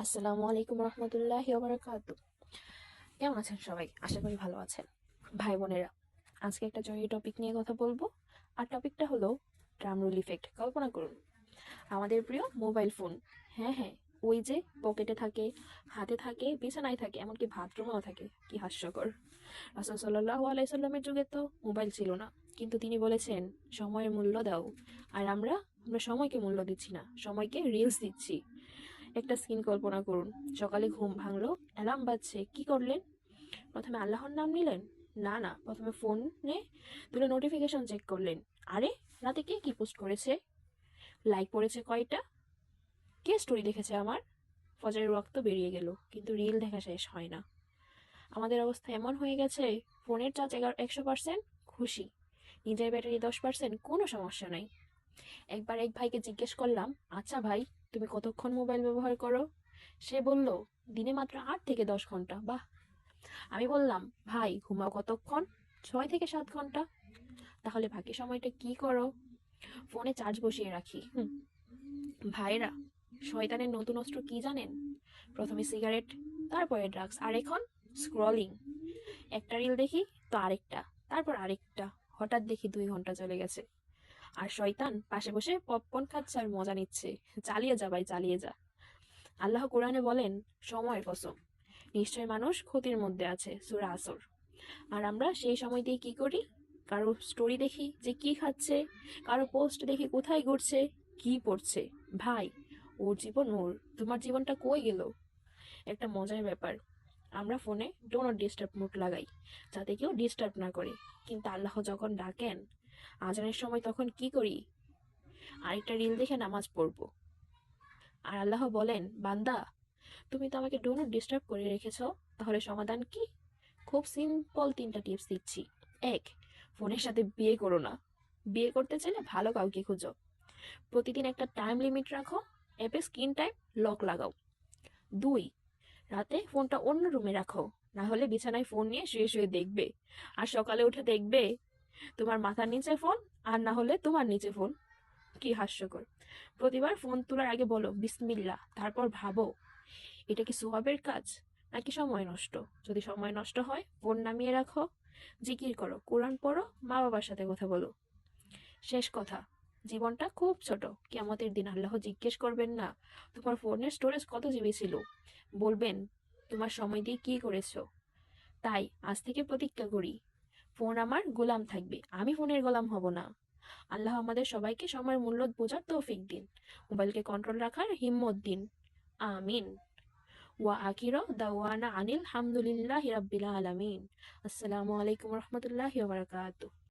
আসসালামু আলাইকুম রহমতুল্লাহি ওয়া বারাকাতুহু। কেমন আছেন সবাই? আশা করি ভালো আছেন। ভাই বোনেরা, আজকে একটা জরুরি টপিক নিয়ে কথা বলবো। আর টপিকটা হলো ড্রাম রোল ইফেক্ট। কল্পনা করুন, আমাদের প্রিয় মোবাইল ফোন। হ্যাঁ হ্যাঁ, ওই যে পকেটে থাকে, হাতে থাকে, বিছানায় থাকে, এমনকি বাথরুমেও থাকে। কি হাস্যকর! রাসূল সাল্লাল্লাহু আলাইহি সাল্লামের যুগে তো মোবাইল ছিল না, কিন্তু তিনি বলেছেন সময়ের মূল্য দাও। আর আমরা আমরা সময়কে মূল্য দিচ্ছি না, সময়কে রিলস দিচ্ছি। একটা সিন কল্পনা করুন, সকালে ঘুম ভাঙলো, অ্যালার্ম বাজছে, কি করলেন? প্রথমে আল্লাহর নাম নিলেন? না না, প্রথমে ফোনে তুলে নোটিফিকেশন চেক করলেন। আরে, রাতে কে কি পোস্ট করেছে, লাইক পড়েছে কয়টা, কে স্টোরি দেখেছে আমার। ফজরের রক্ত বেরিয়ে গেল, কিন্তু রিল দেখা শেষ হয় না। আমাদের অবস্থা এমন হয়ে গেছে, ফোনের চার্জ 100%, খুশি। নিজের ব্যাটারি 10%, কোনো সমস্যা নাই। একবার এক ভাইকে জিজ্ঞেস করলাম, আচ্ছা ভাই, তুমি কতক্ষণ মোবাইল ব্যবহার করো? সে বলল, দিনে মাত্র 8 থেকে 10 ঘন্টা। বাহ! আমি বললাম, ভাই ঘুমাও কতক্ষণ? 6 থেকে 7 ঘন্টা। তাহলে বাকি সময়টা কি করো? ফোনে চার্জ বসিয়ে রাখি। ভাইরা, শয়তানের নতুন অস্ত্র কি জানেন? প্রথমে সিগারেট, তারপরে ড্রাগস, আর এখন স্ক্রলিং। একটা রিল দেখি তো আরেকটা, তারপর আরেকটা। হঠাৎ দেখি 2 ঘন্টা চলে গেছে। আর শয়তান পাশে বসে পপকর্ন খাচ্ছে আর মজা নিচ্ছে। চালিয়ে যা ভাই, চালিয়ে যা। আল্লাহ কোরআনে বলেন, সময়ের কসম, নিশ্চয় মানুষ ক্ষতির মধ্যে আছে, সূরা আসর। আর আমরা সেই সময় দিয়ে কি করি? কারো স্টোরি দেখি যে কি খাচ্ছে, কারো পোস্ট দেখি কোথায় ঘুরছে, কি পড়ছে। ভাই, ওর জীবন ওর, তোমার জীবনটা কই গেল? একটা মজার ব্যাপার, আমরা ফোনে ডো নট ডিস্টার্ব মোড লাগাই, যাতে কেউ ডিস্টার্ব না করে। কিন্তু আল্লাহ যখন ডাকেন আজানের সময়, তখন কি করি? আরেকটা রিল দেখে নামাজ পড়বো। আর আল্লাহ বলেন, বান্দা, তুমি তো আমাকে ডো নট ডিস্টার্ব করে রেখেছো, তাহলে সমাধান কি? খুব সিম্পল 3টা টিপস দিচ্ছি। 1. ফোনের সাথে বিয়ে করো না। বিয়ে করতে চাইলে ভালো কাউকে খুঁজো। প্রতিদিন একটা টাইম লিমিট রাখো, অ্যাপে স্ক্রিন টাইম লক লাগাও। 2. রাতে ফোনটা অন্য রুমে রাখো, না হলে বিছানায় ফোন নিয়ে শুয়ে শুয়ে দেখবে। আর সকালে উঠে দেখবে তোমার মাথার নিচে ফোন, আর না হলে তোমার নিচে ফোন। কি হাস্যকর! প্রতিবার ফোন তোলার আগে বলো বিসমিল্লাহ, তারপর ভাবো, এটা কি সোয়াবের কাজ নাকি সময় নষ্ট? যদি সময় নষ্ট হয়, ফোন নামিয়ে রাখো, জিকির করো, কোরআন পড়ো, মা বাবার সাথে কথা বলো। শেষ কথা, জীবনটা খুব ছোট। কিয়ামতের দিন আল্লাহ জিজ্ঞেস করবেন না তোমার ফোনের স্টোরেজ কত জিবি ছিল, বলবেন তোমার সময় দিয়ে কি করেছো। তাই আজ থেকে প্রতিজ্ঞা করি, ফোন আমার গোলাম থাকবে, আমি ফোনের গোলাম হব না। আল্লাহ আমাদের সবাইকে সময়ের মূল্য বোঝার তৌফিক দিন, মোবাইলকে কন্ট্রোল রাখার হিম্মত দিন। আমিন। ওয়া আখির দাওয়ানা আনিল হামদুলিল্লাহি রাব্বিল আলামিন। আসসালামু আলাইকুম রহমতুল্লাহি ওয়া বারাকাতুহু।